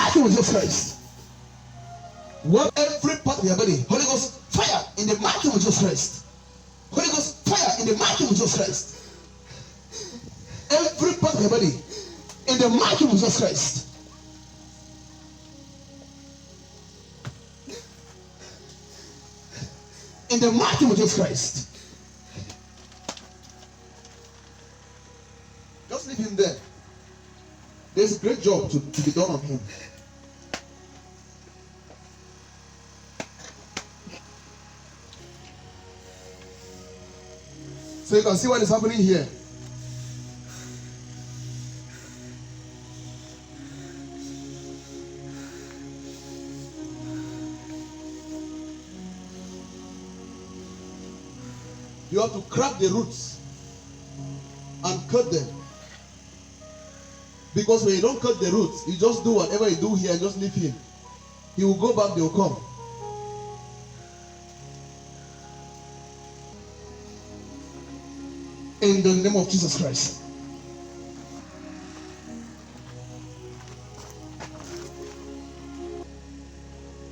mighty name of Jesus Christ. What every part of your body, Holy Ghost fire in the mighty name of Jesus Christ. Holy Ghost fire in the mighty name of Jesus Christ. Every part of your body in the mighty name of Jesus Christ. In the mighty name of Jesus Christ. Just leave him there. There's a great job to be done on him. So you can see what is happening here. You have to crack the roots and cut them. Because when you don't cut the roots, you just do whatever you do here and just leave him. He will go back, they will come. In the name of Jesus Christ.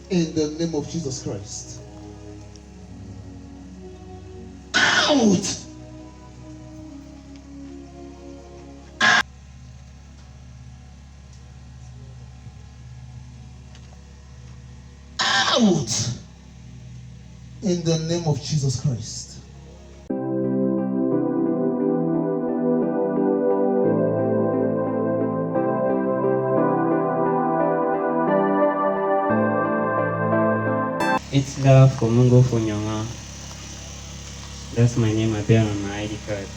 In the name of Jesus Christ. Out! Out! In the name of Jesus Christ. It's love for Mungo Funyanga. That's my name I bear on my ID card.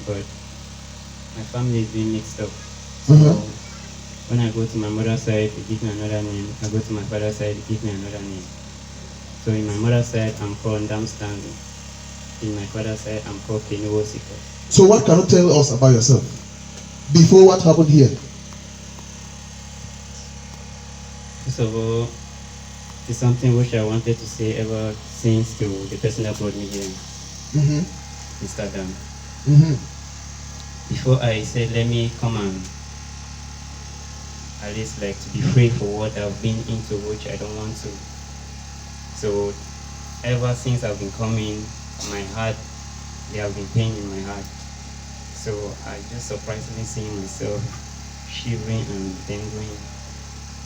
But my family is being mixed up. So when I go to my mother's side, they give me another name. I go to my father's side, they give me another name. So in my mother's side, I'm called Damstanding. In my father's side, I'm called Kenuosiko. So what can you tell us about yourself? Before what happened here? First of all, it's something which I wanted to say ever since to the person that brought me here, Mr. Dan. Before I said, let me come and at least like to be free for what I've been into, which I don't want to. So ever since I've been coming, my heart, there have been pain in my heart. So I just surprisingly see myself shivering and tingling.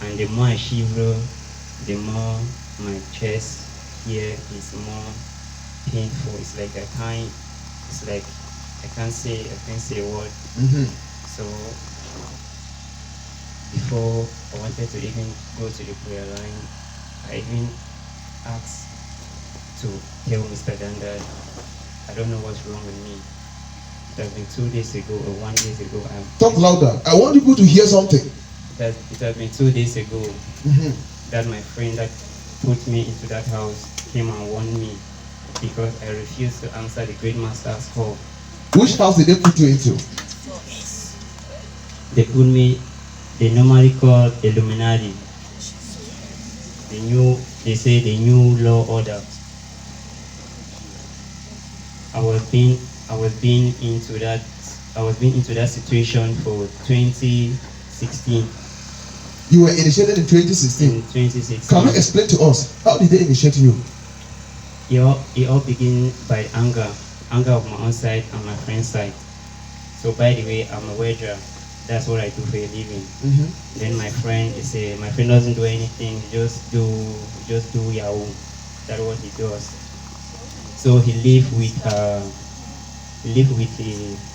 And the more I shiver, the more my chest here is more painful. It's like it's like I can't say a word. So before I wanted to even go to the prayer line, I even asked to tell Mr. Dan that I don't know what's wrong with me. It has been 2 days ago or 1 day ago. Talk louder. I want people to hear something. It has been 2 days ago that my friend that put me into that house came and warned me because I refused to answer the great master's call. Which house did they put you into? They put me, they normally call Illuminati. They say the new law order. I was being into that situation for 2016. You were initiated in 2016. In 2016. Can you explain to us how did they initiate you? It all began by anger of my own side and my friend's side. So by the way, I'm a waiter. That's what I do for a living. Then my friend doesn't do anything. Just do Yahoo. That's what he does. So he lived with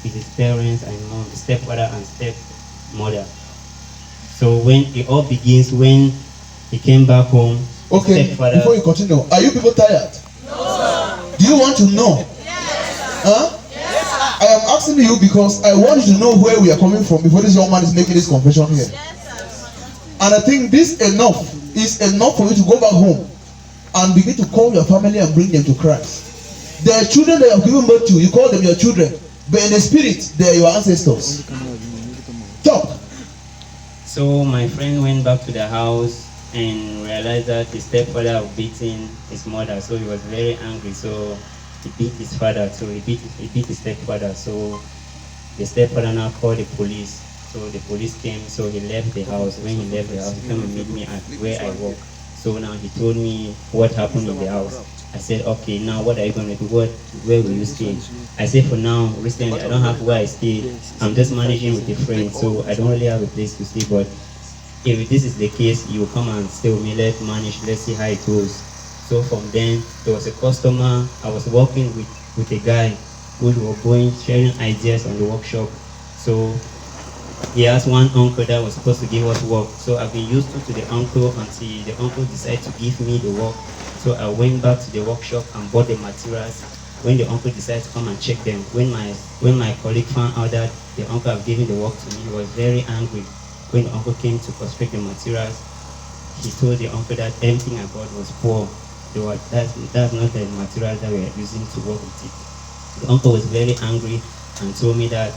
his parents and mom, the stepfather and stepmother. So when it all begins, when he came back home. Okay, before you continue, are you people tired? No. Do you want to know? Yes. Huh? Yes. I am asking you because I want you to know where we are coming from before this young man is making this confession here. Yes. And I think this is enough for you to go back home and begin to call your family and bring them to Christ. There are children that you have given birth to, you call them your children, but in the spirit, they are your ancestors. Talk. So my friend went back to the house and realized that his stepfather was beating his mother, so he was very angry. So he beat his father, so he beat his stepfather. So the stepfather now called the police So the police came, so he left the house. When he left the house, he came and meet me at where I work. So now he told me what happened in the house. I said, okay, now what are you going to do? Where will you stay? I said, for now, recently, I don't have where I stay. I'm just managing with a friend, so I don't really have a place to stay. But if this is the case, you come and stay with me, let's manage, let's see how it goes. So from then, there was a customer. I was working with a guy who was going, sharing ideas on the workshop. So he has one uncle that was supposed to give us work. So I've been useful to the uncle until the uncle decided to give me the work. So I went back to the workshop and bought the materials. When the uncle decided to come and check them, when my colleague found out that the uncle had given the work to me, he was very angry. When the uncle came to construct the materials, he told the uncle that everything I bought was poor. That's not the materials that we are using to work with it. The uncle was very angry and told me that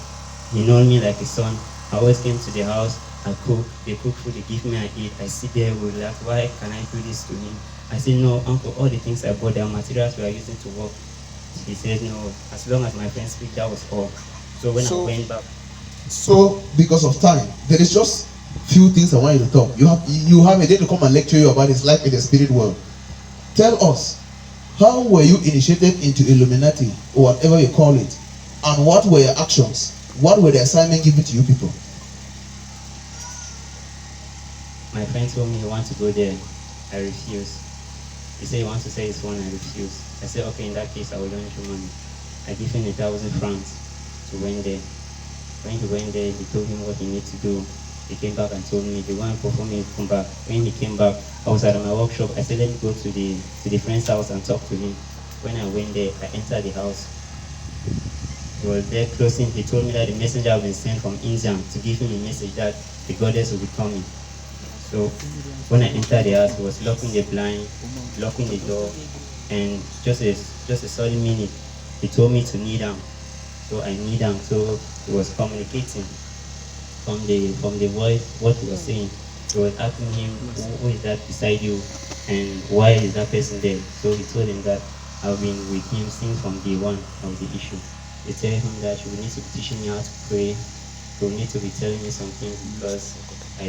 he knows me like a son. I always came to the house, I cook, they cook food, they give me, I eat. I sit there, we relax. Why can I do this to him? I said, no, uncle, all the things I bought, they are materials we are using to work. He said, no, as long as my friends speak, that was all. So when I went back. So, because of time, there is just few things I want you to talk. You have a day to come and lecture you about his life in the spirit world. Tell us, how were you initiated into Illuminati, or whatever you call it? And what were your actions? What were the assignment given to you people? My friend told me he wants to go there. I refused. He said he wants to sell his phone. I refused. I said, okay, in that case, I will loan you money. I gave him 1,000 francs to went there. When he went there, he told him what he needs to do. He came back and told me, the one perform me come back. When he came back, I was at my workshop. I said, let me go to the friend's house and talk to him. When I went there, I entered the house. He was there closing. He told me that the messenger had been sent from India to give him a message that the goddess will be coming. So when I entered the house, he was locking the blind, locking the door, and just a sudden minute, he told me to kneel down. So I kneel down. So he was communicating from the voice what he was saying. He was asking him, who is that beside you, and why is that person there? So he told him that I've been with him since from day one of the issue. He told him that you will need to be teaching me how to pray. You will need to be telling me something because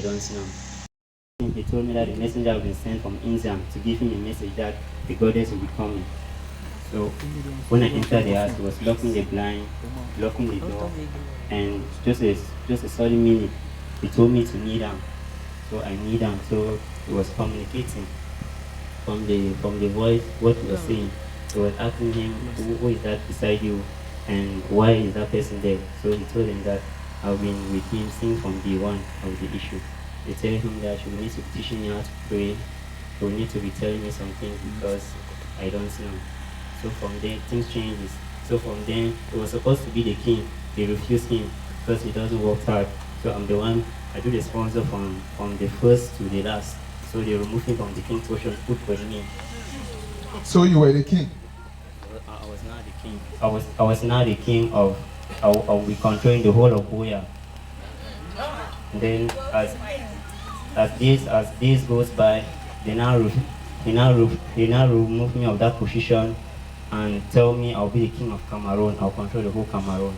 I don't know. He told me that the messenger had been sent from India to give him a message that the goddess will be coming. So when I entered the house, he was locking the blind, locking the door, and just a sudden minute, he told me to kneel down. So I kneel down. So he was communicating from the voice what he was saying. He was asking him, who is that beside you, and why is that person there? So he told him that I've been with him since from day one of the issue. He told him that you will need to be teaching me how to pray. You will need to be telling me something because I don't know. So from there, things changes. So from then, he was supposed to be the king. They refused him because he doesn't work hard. So I'm the one, I do the sponsor from the first to the last. So they removed him from the king portion, put for me. So you were the king? I was not the king. I was not the king of we controlling the whole of Boya. And then as days goes by, he now remove me of that position and tell me I'll be the king of Cameroon. I'll control the whole Cameroon.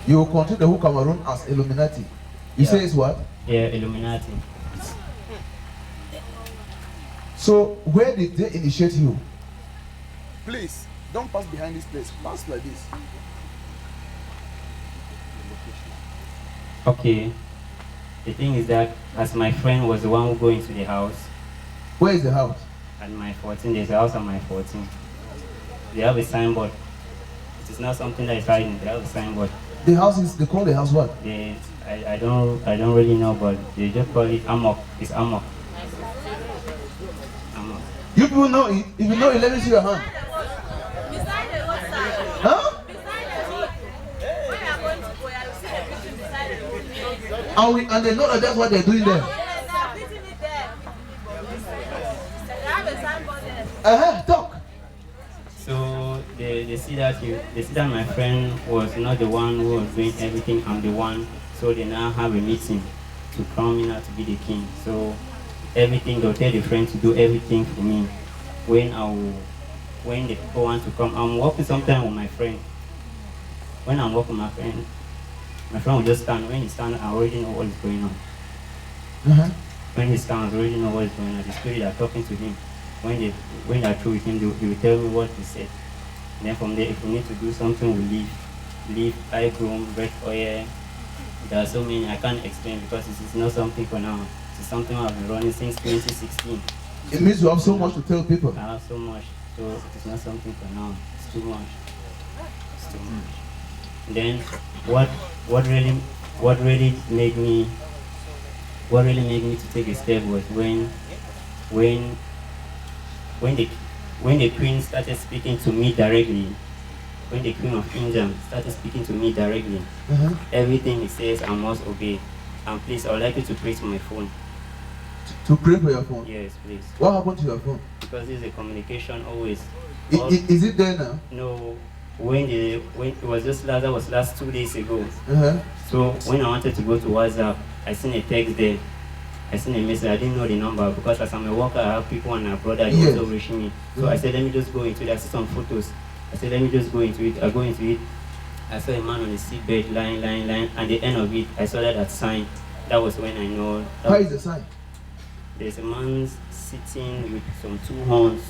You will control the whole Cameroon as Illuminati. You say it's what? Yeah, Illuminati. So where did they initiate you? Please, don't pass behind this place. Pass like this. Okay. The thing is that as my friend was the one who go into the house. Where is the house? At my 14, there's a house at my 14. They have a signboard. It is not something that is hiding. They have a signboard. The house is, they call the house what? I don't really know, but they just call it Amok. It's Amok. Amok. You people know it? If you know it, let me see your hand. Beside the road side. Huh? Beside the road. When you are going to go, you see the picture beside the road. And they know that that's what they're doing there. Yes, they are putting it there. They have a signboard there. Talk. So they see that my friend was not the one who was doing everything. I'm the one. So they now have a meeting to crown me now to be the king. So everything, they'll tell the friend to do everything for me. When the people want to come, I'm working sometimes with my friend. When I'm working with my friend, My friend will just stand. When he stands, I already know what is going on. When he stands, I already know what is going on. The spirit are talking to him. When they're through with him, he will tell me what he said. And then from there, if we need to do something, we leave, eye groom, red oil. There are so many I can't explain because this is not something for now. It's something I've been running since 2016. It means you have so much to tell people. I have so much, so it's not something for now. It's too much. It's too much. Then what really made me to take a step was when the queen started speaking to me directly. When the Queen of India started speaking to me directly, everything he says I must obey. And please, I would like you to pray to my phone. To pray for your phone? Yes, please. What happened to your phone? Because this is a communication always. Is it there now? No, when it was just that was last 2 days ago. So when I wanted to go to WhatsApp, I seen a text there. I seen a message. I didn't know the number because as I'm a worker, I have people and my brother also reaching me. So I said, let me just go into it. I see some photos. I said, let me just go into it. I go into it. I saw a man on the seatbelt lying. And the end of it, I saw that sign. That was when I know. How is the sign? There's a man sitting with some 2 horns.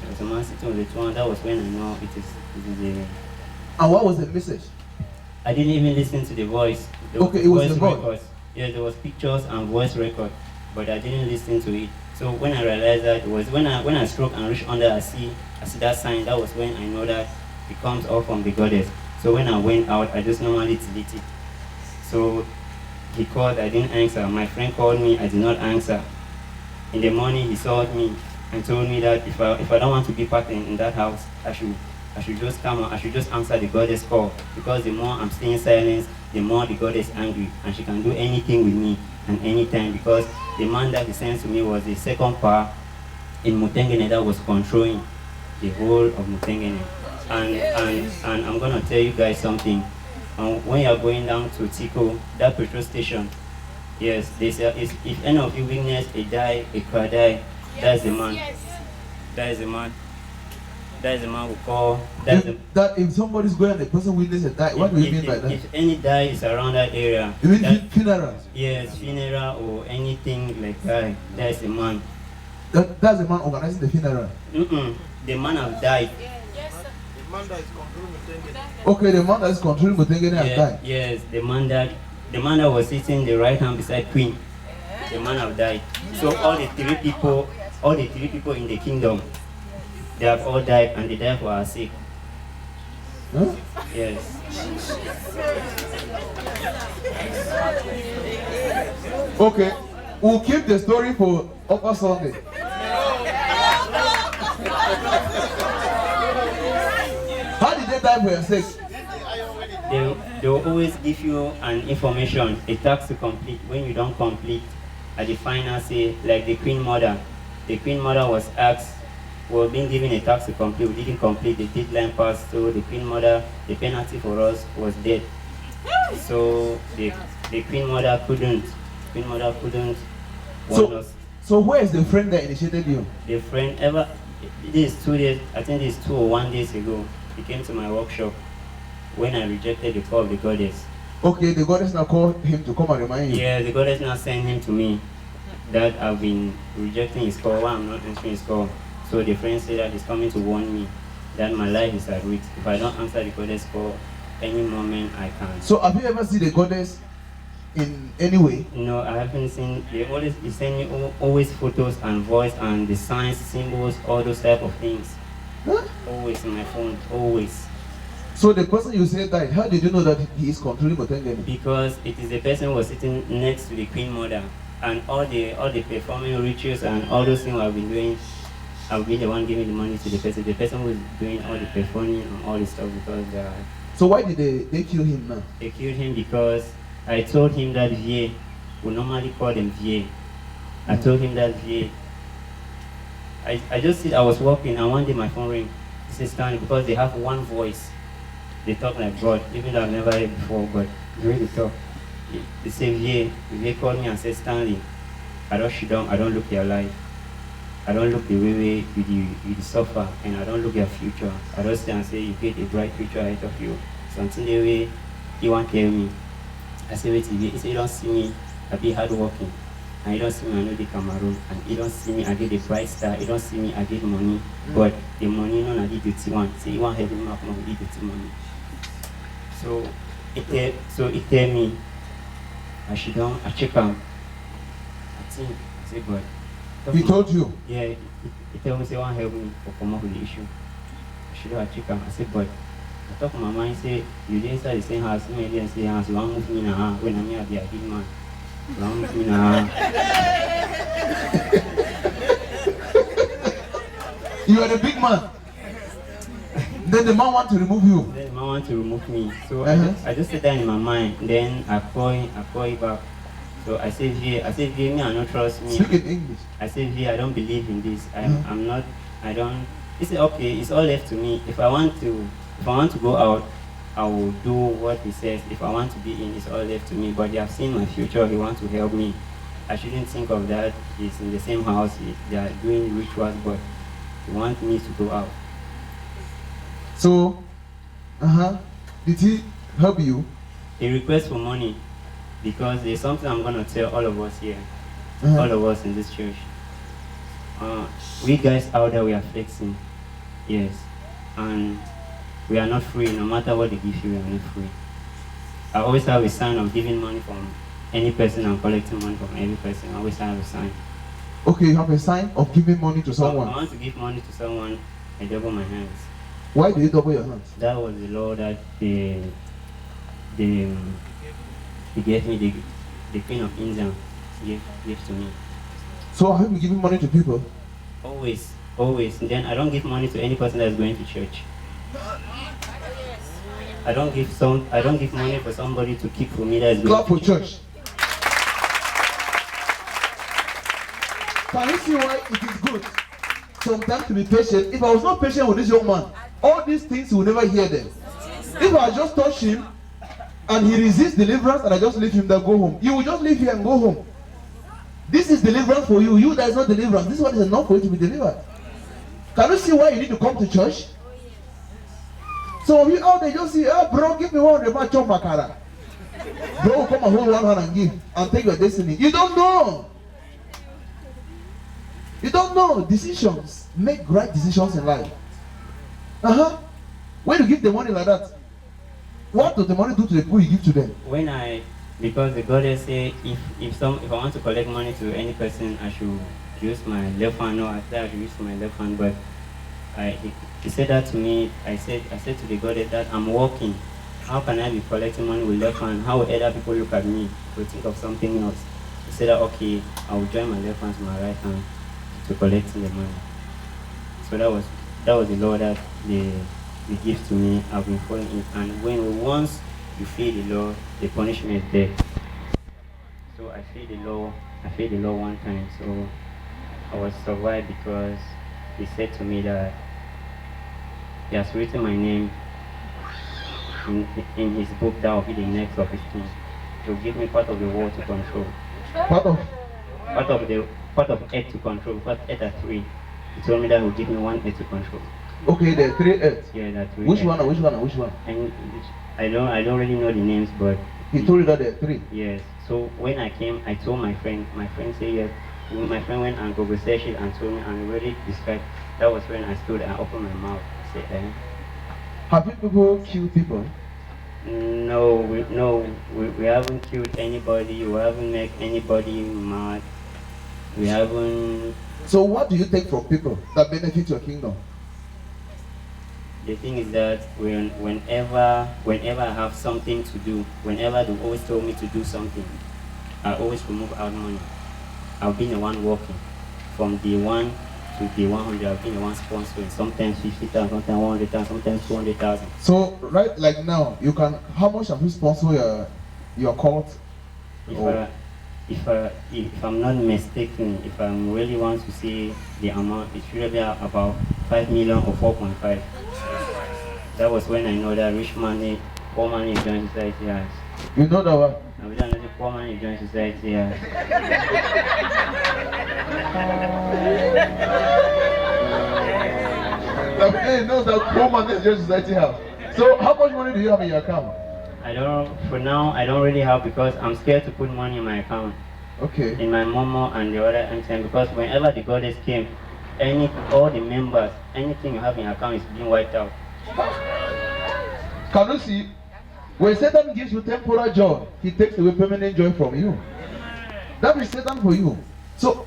There's a man sitting with the 2 horns. That was when I know it is a... And what was the message? I didn't even listen to the voice. Okay, it was the voice. Yeah, there was pictures and voice record, but I didn't listen to it. So when I realized that, it was when I struck and reached under, I see that sign. That was when I know that it comes all from the goddess. So when I went out, I just normally delete it. So he called, I didn't answer. My friend called me, I did not answer. In the morning, he saw me and told me that if I don't want to be part in that house, I should just come on, I should just answer the goddess call. Because the more I'm staying silent, the more the goddess is angry, and she can do anything with me and anytime. Because the man that he sent to me was the second power in Mutengene that was controlling the whole of Mutengene. And I'm gonna tell you guys something. When you're going down to Tiko, that petrol station, yes, they say if any of you witness a die, a cry die, that's the man. That is the man. That is the man who call. That if somebody's going and the person witness a die, what do you mean by that? If any die is around that area. You mean funerals? Yes, funeral or anything like that. That is the man. That's the man organizing the funeral? The man have died. Yes, sir. The man that is controlling Mutengene. Okay, the man that is controlling Mutengene has died? Yes, the man that was sitting the right hand beside Queen. The man have died. So all the three people in the kingdom, they have all died, and they died for our sake. Huh? Yes. Okay, we'll keep the story for Upper Sunday. How did they die for your sake? They will always give you an information, a task to complete. When you don't complete, at the final say, like the Queen Mother. The Queen Mother was asked, we were being given a task to complete. We didn't complete, the deadline passed. So the Queen Mother, the penalty for us was death. So the Queen Mother couldn't. Queen Mother couldn't want us. So where is the friend that initiated you? The friend this is 2 days, I think this is 2 or 1 days ago. He came to my workshop when I rejected the call of the goddess. Okay, the goddess now called him to come and remind you. Yeah, the goddess now sent him to me that I've been rejecting his call, why I'm not answering his call. So the friend said that he's coming to warn me that my life is at risk. If I don't answer the goddess call, any moment I can. So have you ever seen the goddess in any way? No, I haven't seen. They send me always photos and voice and the signs, symbols, all those type of things. Huh? Always in my phone, always. So the person you said died, how did you know that he is controlling Mutengene? Because it is the person who was sitting next to the Queen Mother, and all the performing rituals and all those things I've been doing, I'll be the one giving the money to the person. The person who is doing all the performing and all the stuff because. So why did they kill him now? They killed him because I told him that VA, we normally call them VA. I told him that VA. I just said I was walking and one day my phone rang. He said Stanley, because they have one voice. They talk like God, even though I've never heard before, but the way they talk. They say VA called me and said, Stanley, I don't shit down, I don't look your life. I don't look the way you suffer, and I don't look your future. I don't stay and say you get a bright future ahead of you. Something the way he won't tell me. I say, wait, he say, you don't see me, I be hardworking. And you don't see me, I know the Cameroon. And you don't see me, I get the bright star. You don't see me, I get money. But the money, no, I did the one. Say, you want help me up, no, I did the money. So it tell me, I should don't, I check out. I think, I say, God. He told you? Yeah, he tell me, say, want help me for come up with the issue. I should have check out. I say, but I talk to my mind, say, you didn't start the same house, me didn't say house, you want move me now, when I'm here, be a big man. You want move me now. You are the big man. Then the man want to remove you. Then the man want to remove me. So I just sit there in my mind. Then I call it back. So I say, V, me, I don't trust me. Speak in English. I say, V, I don't believe in this. I'm not, I don't. He said, okay, it's all left to me. If I want to go out, I will do what he says. If I want to be in, it's all left to me. But they have seen my future. He wants to help me. I shouldn't think of that. He's in the same house. They are doing rituals, but he wants me to go out. So, did he help you? He requests for money because there's something I'm going to tell all of us here, all of us in this church. We guys out there, we are flexing, yes, and we are not free. No matter what they give you, we are not free. I always have a sign of giving money from any person and collecting money from every person. I always have a sign. Okay, you have a sign of giving money to someone. I want to give money to someone, I double my hands. Why do you double your hands? That was the law that they gave me. The Queen of India gave to me. So have you been giving money to people? Always. And then I don't give money to any person that's going to church. I don't give money for somebody to keep for me that's going Clap to for church. Can you see why it is good sometimes to be patient? If I was not patient with this young man, all these things you will never hear them. If I just touch him and he resists deliverance and I just leave him there, go home, you will just leave here and go home. This is deliverance for you. You that is not deliverance. This one is enough for you to be delivered. Can you see why you need to come to church? So you out there just see, bro, give me 100 baht chop makara. Bro will come and hold one hand and give and take your destiny. You don't know. You don't know. Decisions. Make right decisions in life. When you give the money like that, what does the money do to the people you give to them? Because the goddess say if I want to collect money to any person, I should use my left hand. No, I said I should use my left hand, but he said that to me. I said to the goddess that I'm working. How can I be collecting money with left hand? How will other people look at me to think of something else? He said that okay, I will join my left hand to my right hand to collect the money. So that was the law that they give to me. I've been following it, and once you feel the law, the punishment is there. So I feel the law one time. So I was survived because he said to me that he has written my name in his book that will be the next of his king. To give me part of the world to control. Part of earth to control. But earth are three. He told me that he will give me one earth to control. Okay, there are 3 earths. Yeah, that's three. Which earth. Which one? And I don't really know the names, but he told you that there are 3. Yes. So when I came, I told my friend. My friend said yes. My friend went and Google searched it and told me and really described. That was when I stood and opened my mouth. I said, Have you people killed people? No, we haven't killed anybody. We haven't made anybody mad. We haven't. So what do you take from people that benefit your kingdom? The thing is that whenever I have something to do, whenever they always tell me to do something, I always remove out money. I've been the one working from day 1 to day 100. I've been the one sponsoring. Sometimes 50,000, sometimes 100,000, sometimes 200,000. So right, like now, you can. How much have you sponsored your cult? If I'm not mistaken, if I really want to see the amount, it should be about 5 million or 4.5. That was when I know that rich money, poor money joint society has. You know that one? I don't know the poor money joint society has. He knows that poor money joint society has. So how much money do you have in your account? I For now, I don't really have because I'm scared to put money in my account. Okay. In my Momo and the other MTN because whenever the goddess came, all the members, anything you have in your account is being wiped out. Can you see? When Satan gives you temporal joy, he takes away permanent joy from you. That is Satan for you. So,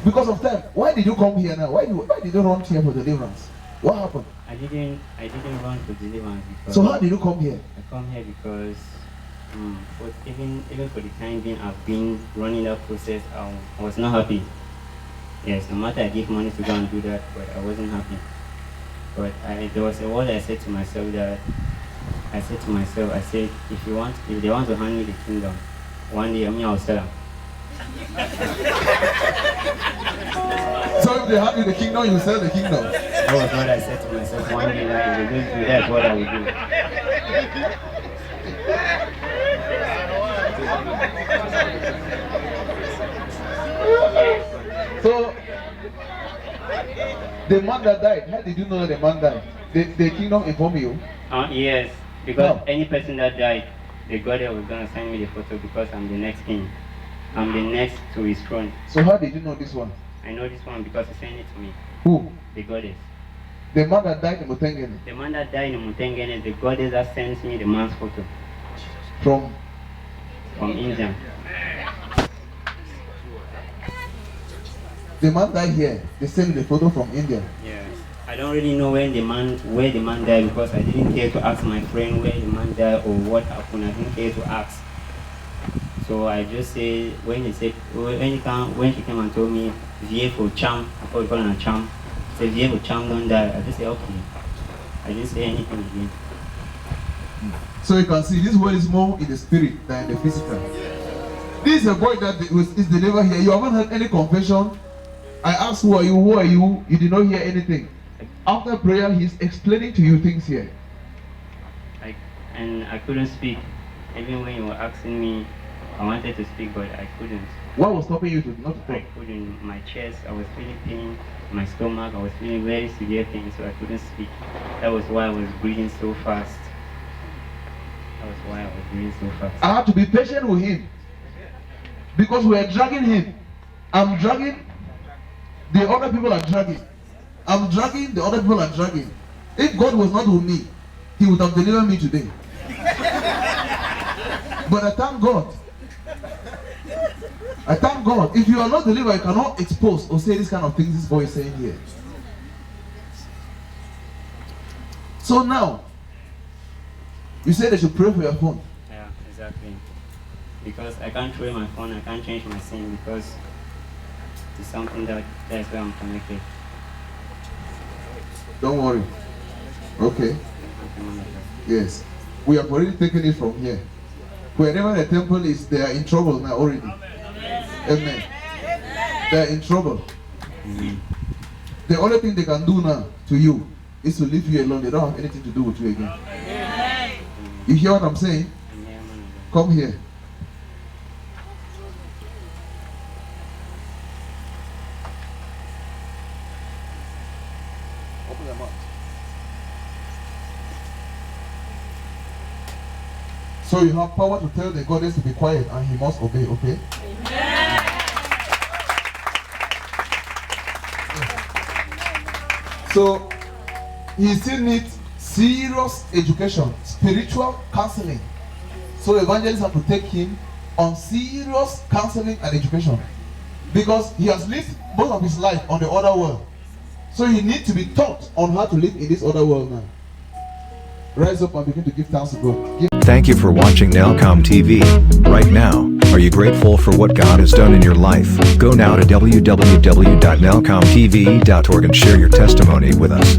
because of time, why did you come here now? Why did you run here for deliverance? What happened? I didn't run for deliverance because. So how did you come here? I come here because, but even for the time being, I've been running that process. I was not happy. Yes, no matter I give money to go and do that, but I wasn't happy. But there was a word I said to myself I said, if they want to hand me the kingdom, one day I'll sell them. So if they hand you the kingdom, you sell the kingdom. That was what I said to myself one day. That if they don't do that, what I will do. So the man that died, how did you know the man died? The kingdom informed you? Yes, because any person that died, the God was going to send me the photo because I'm the next king. I'm the next to his throne. So how did you know this one? I know this one because he sent it to me. Who? The goddess. The man that died in Mutengene? The man that died in Mutengene, the goddess that sends me the man's photo. From India. The man died here. They sent the photo from India. Yes. I don't really know where the man died because I didn't care to ask my friend where the man died or what happened. I didn't care to ask. So I just say when she came and told me VA for charm, I thought it was a charm. Say VA for charm don't die. I just say okay. I didn't say anything again. So you can see this word is more in the spirit than in the physical. This is a boy that is delivered here. You haven't heard any confession. I asked who are you? Who are you? You did not hear anything. After prayer, he's explaining to you things here. I couldn't speak. Even when you were asking me, I wanted to speak, but I couldn't. What was stopping you not to talk? I couldn't. My chest, I was feeling pain. My stomach, I was feeling very severe pain, so I couldn't speak. That was why I was breathing so fast. I had to be patient with him. Because we are dragging him. I'm dragging. The other people are dragging. I'm dragging. The other people are dragging. If God was not with me, He would have delivered me today. But I thank God. I thank God. If you are not delivered, you cannot expose or say this kind of things this boy is saying here. So now, you said they should pray for your phone. Yeah, exactly. Because I can't throw my phone, I can't change my SIM because it's something that's where I'm connected. Don't worry. Okay. Yes. We have already taken it from here. Wherever the temple is, they are in trouble now already. Amen. They are in trouble. The only thing they can do now to you is to leave you alone. They don't have anything to do with you again. You hear what I'm saying? Come here. Open your mouth. So you have power to tell the goddess to be quiet and he must obey, okay? So he still needs serious education, spiritual counseling. So evangelists have to take him on serious counseling and education. Because he has lived most of his life on the other world. So he needs to be taught on how to live in this other world now. Rise up and begin to give thanks to God. Thank you for watching NELCOM TV. Right now, are you grateful for what God has done in your life? Go now to www.nelcomtv.org and share your testimony with us.